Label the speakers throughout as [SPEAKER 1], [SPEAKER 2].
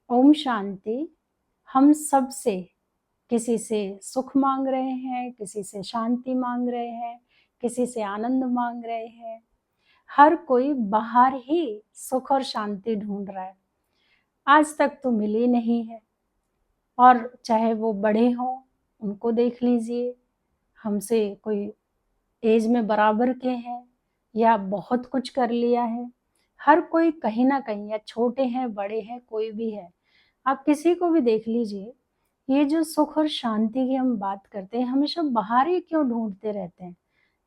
[SPEAKER 1] ओम शांति। हम सब से किसी से सुख मांग रहे हैं, किसी से शांति मांग रहे हैं, किसी से आनंद मांग रहे हैं। हर कोई बाहर ही सुख और शांति ढूंढ रहा है। आज तक तो मिली नहीं है। और चाहे वो बड़े हों, उनको देख लीजिए, हमसे कोई एज में बराबर के हैं या बहुत कुछ कर लिया है। हर कोई कहीं ना कहीं, या छोटे हैं बड़े हैं, कोई भी है, आप किसी को भी देख लीजिए, ये जो सुख और शांति की हम बात करते हैं, हमेशा बाहर ही क्यों ढूंढते रहते हैं,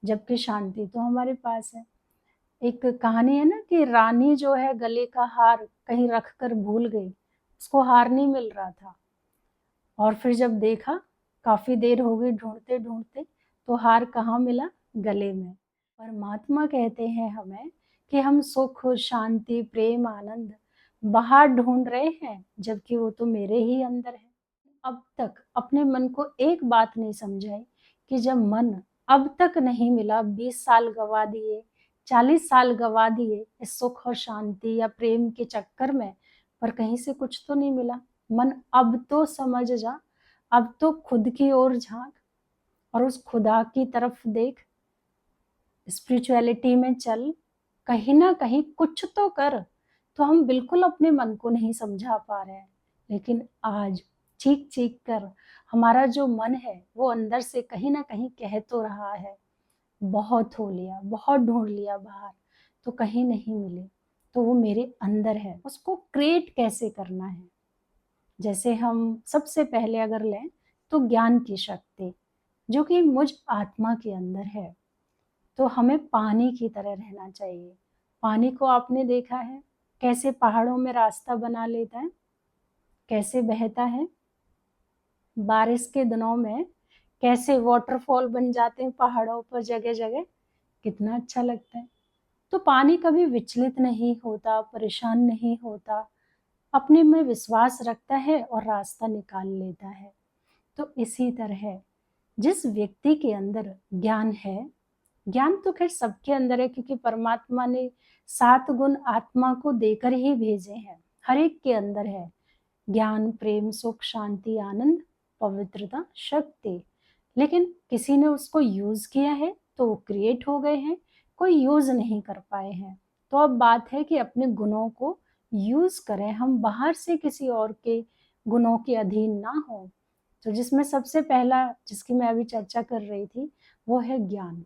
[SPEAKER 1] जबकि शांति तो हमारे पास है। एक कहानी है ना कि रानी जो है गले का हार कहीं रख कर भूल गई, उसको हार नहीं मिल रहा था। और फिर जब देखा, काफी देर हो गई ढूंढते ढूंढते, तो हार कहाँ मिला? गले में। परमात्मा कहते हैं हमें कि हम सुख शांति प्रेम आनंद बाहर ढूंढ रहे हैं, जबकि वो तो मेरे ही अंदर है। अब तक अपने मन को एक बात नहीं समझाई कि जब मन अब तक नहीं मिला, 20 साल गवा दिए, 40 साल गवा दिए इस सुख और शांति या प्रेम के चक्कर में, पर कहीं से कुछ तो नहीं मिला। मन अब तो समझ जा, अब तो खुद की ओर झांक और उस खुदा की तरफ देख, स्पिरिचुअलिटी में चल, कहीं ना कहीं कुछ तो कर। तो हम बिल्कुल अपने मन को नहीं समझा पा रहे हैं, लेकिन आज चीख चीख कर हमारा जो मन है वो अंदर से कहीं ना कहीं कह तो रहा है, बहुत हो लिया, बहुत ढूंढ लिया बाहर, तो कहीं नहीं मिले। तो वो मेरे अंदर है, उसको क्रिएट कैसे करना है। जैसे हम सबसे पहले अगर लें तो ज्ञान की शक्ति जो कि मुझ आत्मा के अंदर है, तो हमें पानी की तरह रहना चाहिए। पानी को आपने देखा है कैसे पहाड़ों में रास्ता बना लेता है, कैसे बहता है। बारिश के दिनों में कैसे वाटरफॉल बन जाते हैं पहाड़ों पर जगह जगह, कितना अच्छा लगता है। तो पानी कभी विचलित नहीं होता, परेशान नहीं होता, अपने में विश्वास रखता है और रास्ता निकाल लेता है। तो इसी तरह जिस व्यक्ति के अंदर ज्ञान है, ज्ञान तो खैर सबके अंदर है, क्योंकि परमात्मा ने 7 गुण आत्मा को देकर ही भेजे हैं, हर एक के अंदर है। ज्ञान प्रेम सुख शांति आनंद पवित्रता शक्ति। लेकिन किसी ने उसको यूज किया है तो वो क्रिएट हो गए हैं, कोई यूज नहीं कर पाए हैं। तो अब बात है कि अपने गुणों को यूज करें, हम बाहर से किसी और के गुणों के अधीन ना हो। तो जिसमें सबसे पहला, जिसकी मैं अभी चर्चा कर रही थी, वो है ज्ञान।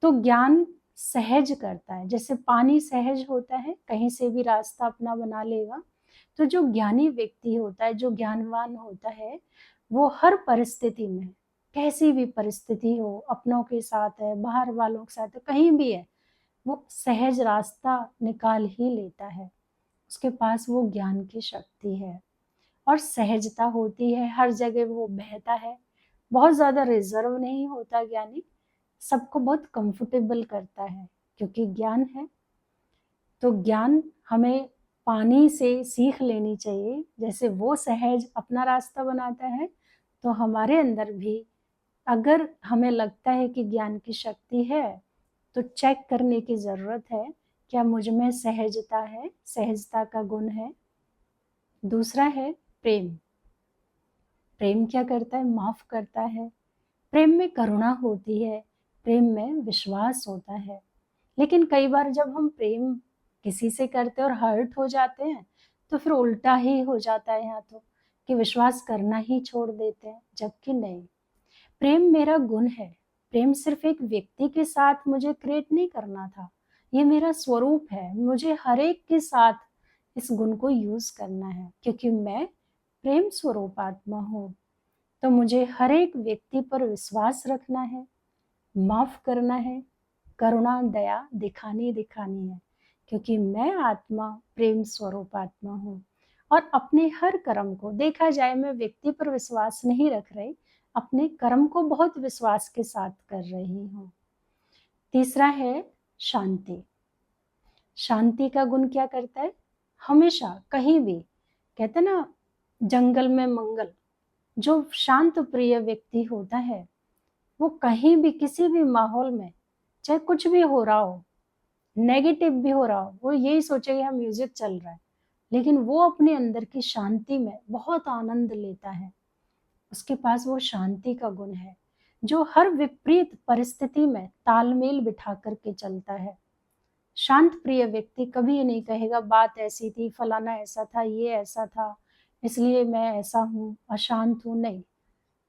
[SPEAKER 1] तो ज्ञान सहज करता है, जैसे पानी सहज होता है, कहीं से भी रास्ता अपना बना लेगा। तो जो ज्ञानी व्यक्ति होता है, जो ज्ञानवान होता है, वो हर परिस्थिति में, कैसी भी परिस्थिति हो, अपनों के साथ है, बाहर वालों के साथ है, कहीं भी है, वो सहज रास्ता निकाल ही लेता है। उसके पास वो ज्ञान की शक्ति है और सहजता होती है, हर जगह वो बहता है, बहुत ज्यादा रिजर्व नहीं होता ज्ञानी, सबको बहुत कंफर्टेबल करता है, क्योंकि ज्ञान है। तो ज्ञान हमें पानी से सीख लेनी चाहिए, जैसे वो सहज अपना रास्ता बनाता है, तो हमारे अंदर भी अगर हमें लगता है कि ज्ञान की शक्ति है, तो चेक करने की जरूरत है, क्या मुझ में सहजता है, सहजता का गुण है। दूसरा है प्रेम। प्रेम क्या करता है? माफ करता है। प्रेम में करुणा होती है, प्रेम में विश्वास होता है। लेकिन कई बार जब हम प्रेम किसी से करते और हर्ट हो जाते हैं, तो फिर उल्टा ही हो जाता है यहाँ तो, कि विश्वास करना ही छोड़ देते हैं, जबकि नहीं। प्रेम मेरा गुण है। प्रेम सिर्फ एक व्यक्ति के साथ मुझे क्रिएट नहीं करना था, ये मेरा स्वरूप है, मुझे हर एक के साथ इस गुण को यूज करना है, क्योंकि मैं प्रेम स्वरूप आत्मा हूँ। तो मुझे हर एक व्यक्ति पर विश्वास रखना है, माफ करना है, करुणा दया दिखानी दिखानी है, क्योंकि मैं आत्मा प्रेम स्वरूप आत्मा हूँ। और अपने हर कर्म को, देखा जाए मैं व्यक्ति पर विश्वास नहीं रख रही, अपने कर्म को बहुत विश्वास के साथ कर रही हूँ। तीसरा है शांति। शांति का गुण क्या करता है? हमेशा कहीं भी, कहते ना, जंगल में मंगल। जो शांत प्रिय व्यक्ति होता है, वो कहीं भी किसी भी माहौल में, चाहे कुछ भी हो रहा हो, नेगेटिव भी हो रहा हो, वो यही सोचेगा म्यूजिक चल रहा है, लेकिन वो अपने अंदर की शांति में बहुत आनंद लेता है। उसके पास वो शांति का गुण है जो हर विपरीत परिस्थिति में तालमेल बिठा करके चलता है। शांत प्रिय व्यक्ति कभी ये नहीं कहेगा बात ऐसी थी, फलाना ऐसा था, ये ऐसा था, इसलिए मैं ऐसा हूँ, अशांत हूँ, नहीं।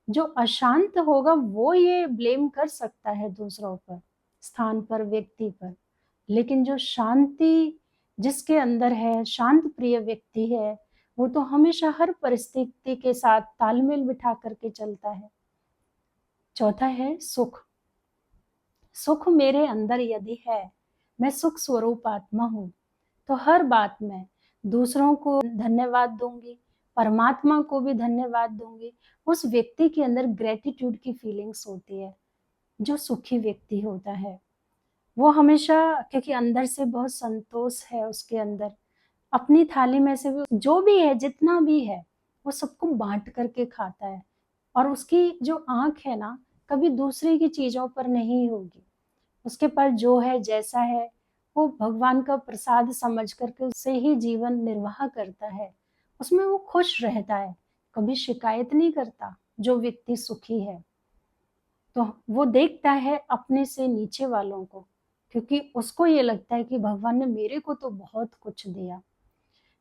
[SPEAKER 1] जो अशांत होगा वो ये ब्लेम कर सकता है दूसरों पर, स्थान पर, व्यक्ति पर। लेकिन जो शांति जिसके अंदर है, शांत प्रिय व्यक्ति है, वो तो हमेशा हर परिस्थिति के साथ तालमेल बिठा करके चलता है। चौथा है सुख। सुख मेरे अंदर यदि है, मैं सुख स्वरूप आत्मा हूँ, तो हर बात में दूसरों को धन्यवाद दूंगी, परमात्मा को भी धन्यवाद दूंगी। उस व्यक्ति के अंदर ग्रेटिट्यूड की फीलिंग्स होती है। जो सुखी व्यक्ति होता है वो हमेशा, क्योंकि अंदर से बहुत संतोष है उसके अंदर, अपनी थाली में से वो जो भी है, जितना भी है, वो सबको बांट करके खाता है। और उसकी जो आंख है ना, कभी दूसरे की चीजों पर नहीं होगी। उसके पास जो है, जैसा है, वो भगवान का प्रसाद समझ करके उससे ही जीवन निर्वाह करता है। उसमें वो खुश रहता है, कभी शिकायत नहीं करता। जो व्यक्ति सुखी है तो वो देखता है अपने से नीचे वालों को, क्योंकि उसको ये लगता है कि भगवान ने मेरे को तो बहुत कुछ दिया।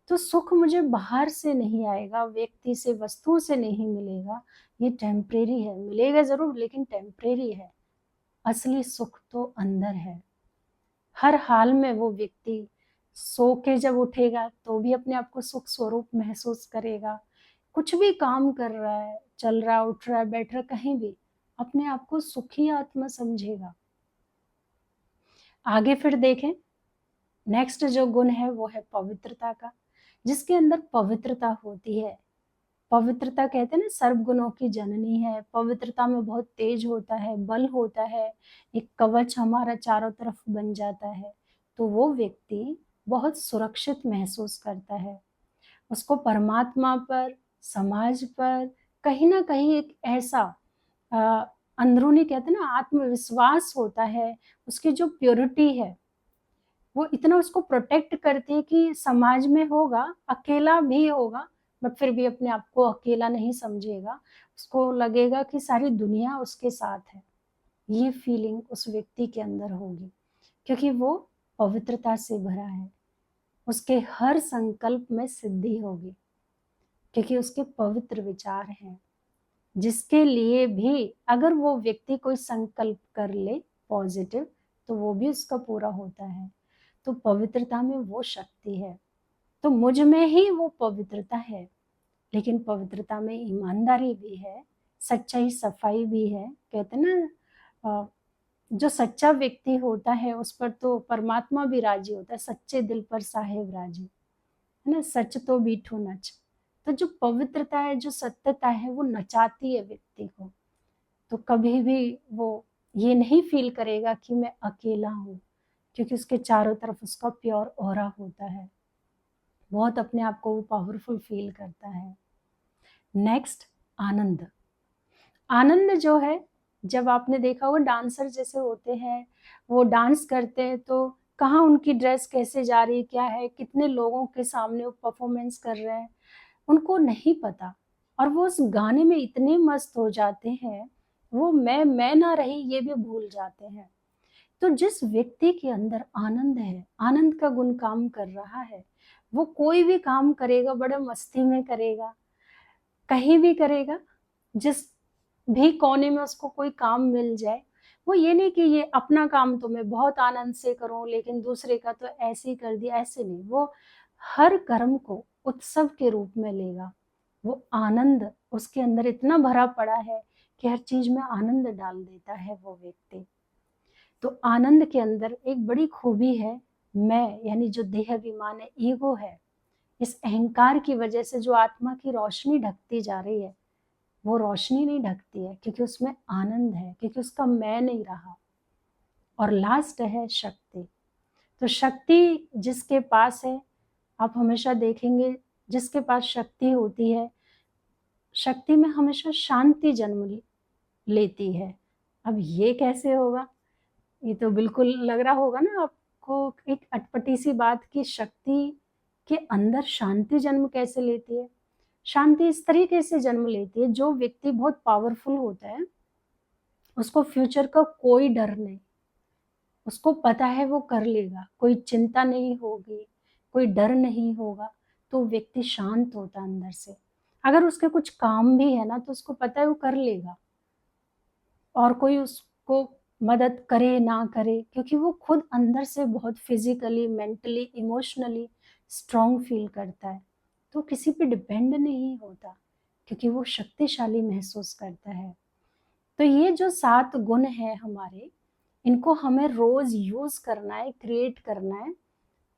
[SPEAKER 1] तो सुख मुझे बाहर से नहीं आएगा, व्यक्ति से, वस्तुओं से नहीं मिलेगा। ये टेम्परेरी है, मिलेगा जरूर लेकिन टेम्परेरी है। असली सुख तो अंदर है। हर हाल में वो व्यक्ति सो के जब उठेगा तो भी अपने आप को सुख स्वरूप महसूस करेगा। कुछ भी काम कर रहा है, चल रहा, उठ रहा, बैठ रहा, कहीं भी अपने आप को सुखी आत्मा समझेगा। आगे फिर देखें, नेक्स्ट जो गुण है वो है पवित्रता का। जिसके अंदर पवित्रता होती है, पवित्रता कहते हैं ना सर्व गुणों की जननी है। पवित्रता में बहुत तेज होता है, बल होता है, एक कवच हमारा चारों तरफ बन जाता है। तो वो व्यक्ति बहुत सुरक्षित महसूस करता है। उसको परमात्मा पर, समाज पर कहीं ना कहीं एक ऐसा अ, अंदरूनी, कहते हैं ना, आत्मविश्वास होता है। उसकी जो प्योरिटी है वो इतना उसको प्रोटेक्ट करती है कि समाज में होगा, अकेला भी होगा, बट फिर भी अपने आप को अकेला नहीं समझेगा। उसको लगेगा कि सारी दुनिया उसके साथ है। ये फीलिंग उस व्यक्ति के अंदर होगी, क्योंकि वो पवित्रता से भरा है। उसके हर संकल्प में सिद्धि होगी, क्योंकि उसके पवित्र विचार हैं। जिसके लिए भी अगर वो व्यक्ति कोई संकल्प कर ले पॉजिटिव, तो वो भी उसका पूरा होता है। तो पवित्रता में वो शक्ति है। तो मुझ में ही वो पवित्रता है, लेकिन पवित्रता में ईमानदारी भी है, सच्चाई, सफाई भी है। कहते हैं ना, जो सच्चा व्यक्ति होता है उस पर तो परमात्मा भी राजी होता है। सच्चे दिल पर साहेब राजी, है ना, सच तो बीठो नच। तो जो पवित्रता है, जो सत्यता है, वो नचाती है व्यक्ति को। तो कभी भी वो ये नहीं फील करेगा कि मैं अकेला हूँ, क्योंकि उसके चारों तरफ उसका प्योर ऑरा होता है। बहुत अपने आप को वो पावरफुल फील करता है। नेक्स्ट, आनंद। आनंद जो है, जब आपने देखा होगा डांसर जैसे होते हैं, वो डांस करते हैं तो कहाँ उनकी ड्रेस कैसे जा रही, क्या है, कितने लोगों के सामने वो परफॉर्मेंस कर रहे हैं, उनको नहीं पता। और वो उस गाने में इतने मस्त हो जाते हैं, वो मैं ना रही ये भी भूल जाते हैं। तो जिस व्यक्ति के अंदर आनंद है, आनंद का गुण काम कर रहा है, वो कोई भी काम करेगा बड़े मस्ती में करेगा, कहीं भी करेगा। जिस भी कोने में उसको कोई काम मिल जाए, वो ये नहीं कि ये अपना काम तो मैं बहुत आनंद से करूं लेकिन दूसरे का तो ऐसे ही कर दिया, ऐसे नहीं। वो हर कर्म को उत्सव के रूप में लेगा। वो आनंद उसके अंदर इतना भरा पड़ा है कि हर चीज में आनंद डाल देता है वो व्यक्ति। तो आनंद के अंदर एक बड़ी खूबी है, मैं यानी जो देह अभिमान है, ईगो है, इस अहंकार की वजह से जो आत्मा की रोशनी ढकती जा रही है, वो रोशनी नहीं ढकती है, क्योंकि उसमें आनंद है, क्योंकि उसका मैं नहीं रहा। और लास्ट है शक्ति। तो शक्ति जिसके पास है, आप हमेशा देखेंगे जिसके पास शक्ति होती है, शक्ति में हमेशा शांति जन्म लेती है। अब ये कैसे होगा? ये तो बिल्कुल लग रहा होगा ना आपको एक अटपटी सी बात, की शक्ति कि अंदर शांति जन्म कैसे लेती है। शांति इस तरीके से जन्म लेती है, जो व्यक्ति बहुत पावरफुल होता है, उसको फ्यूचर का कोई डर नहीं, उसको पता है वो कर लेगा, कोई चिंता नहीं होगी, कोई डर नहीं होगा, तो व्यक्ति शांत होता है अंदर से। अगर उसके कुछ काम भी है ना, तो उसको पता है वो कर लेगा, और कोई उसको मदद करे ना करे, क्योंकि वो खुद अंदर से बहुत physically, mentally, emotionally strong feel करता है, तो किसी पे डिपेंड नहीं होता, क्योंकि वो शक्तिशाली महसूस करता है। तो ये जो 7 गुण हैं हमारे, इनको हमें रोज यूज करना है, क्रिएट करना है।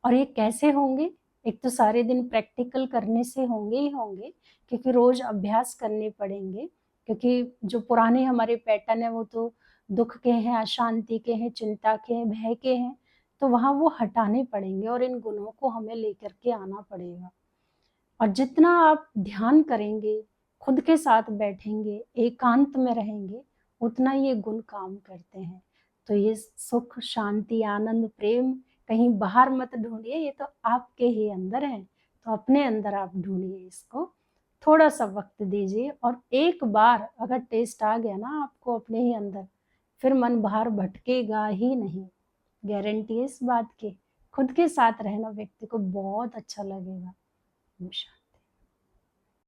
[SPEAKER 1] और ये कैसे होंगे? एक तो सारे दिन प्रैक्टिकल करने से होंगे ही होंगे, क्योंकि रोज अभ्यास करने पड़ेंगे, क्योंकि जो पुराने हमारे पैटर्न है वो तो दुख के हैं, अशांति के हैं, चिंता के हैं, भय के हैं, तो वहाँ वो हटाने पड़ेंगे और इन गुणों को हमें लेकर के आना पड़ेगा। और जितना आप ध्यान करेंगे, खुद के साथ बैठेंगे, एकांत में रहेंगे, उतना ये गुण काम करते हैं। तो ये सुख, शांति, आनंद, प्रेम कहीं बाहर मत ढूंढिए, ये तो आपके ही अंदर है। तो अपने अंदर आप ढूंढिए इसको, थोड़ा सा वक्त दीजिए, और एक बार अगर टेस्ट आ गया ना आपको अपने ही अंदर, फिर मन बाहर भटकेगा ही नहीं। गारंटी है इस बात की। खुद के साथ रहना व्यक्ति को बहुत अच्छा लगेगा। नमस्कार।